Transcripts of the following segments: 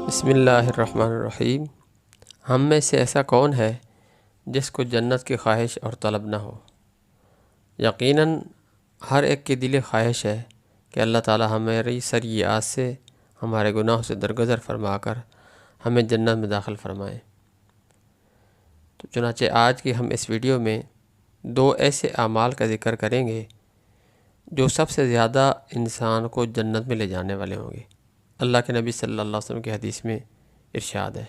بسم اللہ الرحمن الرحیم۔ ہم میں سے ایسا کون ہے جس کو جنت کی خواہش اور طلب نہ ہو؟ یقیناً ہر ایک کی دلی خواہش ہے کہ اللہ تعالی ہماری سیئات سے، ہمارے گناہوں سے درگزر فرما کر ہمیں جنت میں داخل فرمائیں۔ تو چنانچہ آج کی ہم اس ویڈیو میں دو ایسے اعمال کا ذکر کریں گے جو سب سے زیادہ انسان کو جنت میں لے جانے والے ہوں گے۔ اللہ کے نبی صلی اللہ علیہ وسلم کی حدیث میں ارشاد ہے،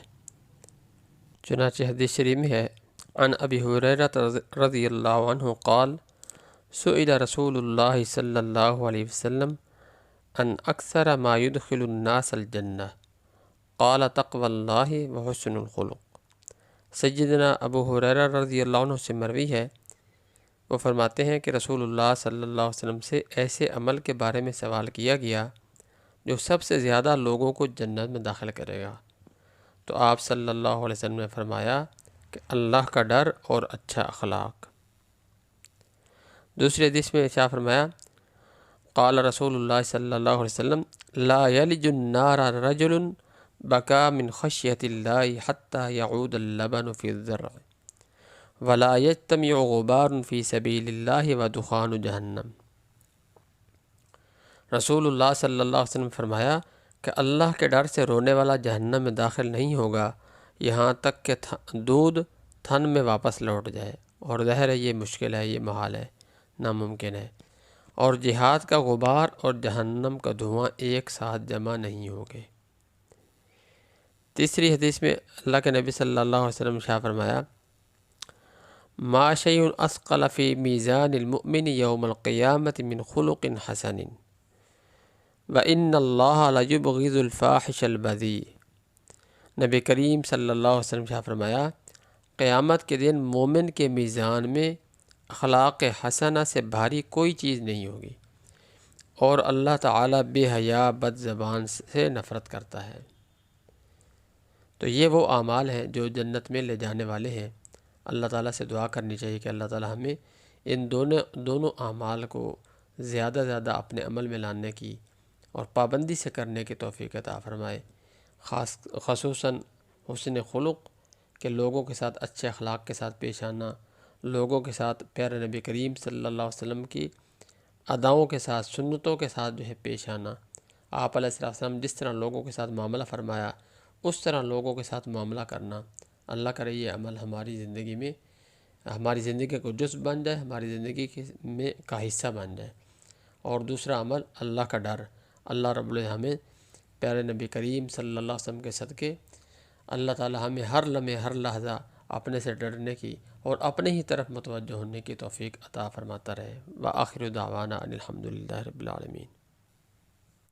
چنانچہ حدیث شریف میں ہے، عن ابی ہریرہ رضی اللہ عنہ قال سئل رسول اللہ صلی اللہ علیہ وسلم عن اکثر ما يدخل الناس الجنہ قال تقوی اللہ وحسن الخلق۔ سیدنا ابو ہریرہ رضی اللہ عنہ سے مروی ہے، وہ فرماتے ہیں کہ رسول اللہ صلی اللہ علیہ وسلم سے ایسے عمل کے بارے میں سوال کیا گیا جو سب سے زیادہ لوگوں کو جنت میں داخل کرے گا، تو آپ صلی اللہ علیہ وسلم نے فرمایا کہ اللہ کا ڈر اور اچھا اخلاق۔ دوسری حدیث میں ارشاد فرمایا، قال رسول اللہ صلی اللہ علیہ وسلم لا یلج النار رجل بکا من خشیۃ اللہ حتی یعود اللبن فی الزرع ولا یجتمع غبار فی سبیل اللہ ودخان جہنم۔ رسول اللہ صلی اللہ علیہ وسلم نے فرمایا کہ اللہ کے ڈر سے رونے والا جہنم میں داخل نہیں ہوگا یہاں تک کہ دودھ تھن میں واپس لوٹ جائے، اور ظاہر ہے یہ مشکل ہے، یہ محال ہے، ناممکن ہے، اور جہاد کا غبار اور جہنم کا دھواں ایک ساتھ جمع نہیں ہوگے۔ تیسری حدیث میں اللہ کے نبی صلی اللہ علیہ وسلم نے شاہ فرمایا، ما شیء اثقل فی میزان المؤمن یوم القیامۃ من خلق حسن وَإِنَّ اللَّهَ لَيُبْغِضُ الْفَاحِشَ الْبَذِيءَ۔ نبی کریم صلی اللہ علیہ وسلم نے فرمایا، قیامت کے دن مومن کے میزان میں اخلاق حسنہ سے بھاری کوئی چیز نہیں ہوگی، اور اللہ تعالیٰ بے حیا بد زبان سے نفرت کرتا ہے۔ تو یہ وہ اعمال ہیں جو جنت میں لے جانے والے ہیں۔ اللہ تعالیٰ سے دعا کرنی چاہیے کہ اللہ تعالیٰ ہمیں ان دونوں اعمال کو زیادہ زیادہ اپنے عمل میں لانے کی اور پابندی سے کرنے کی توفیق عطا فرمائے، خصوصاً حسن خلق کہ لوگوں کے ساتھ اچھے اخلاق کے ساتھ پیش آنا، لوگوں کے ساتھ پیارے نبی کریم صلی اللہ علیہ وسلم کی اداؤں کے ساتھ، سنتوں کے ساتھ پیش آنا۔ آپ علیہ السلام جس طرح لوگوں کے ساتھ معاملہ فرمایا اس طرح لوگوں کے ساتھ معاملہ کرنا۔ اللہ کرے یہ عمل ہماری زندگی میں، ہماری زندگی کو جزو بن جائے، ہماری زندگی میں کا حصہ بن جائے۔ اور دوسرا عمل اللہ کا ڈر۔ اللہ رب العزت ہمیں پیارے نبی کریم صلی اللہ علیہ وسلم کے صدقے اللہ تعالی ہمیں ہر لمحے ہر لحظہ اپنے سے ڈرنے کی اور اپنے ہی طرف متوجہ ہونے کی توفیق عطا فرماتا رہے۔ وآخر دعوانا ان الحمد للہ رب العالمین۔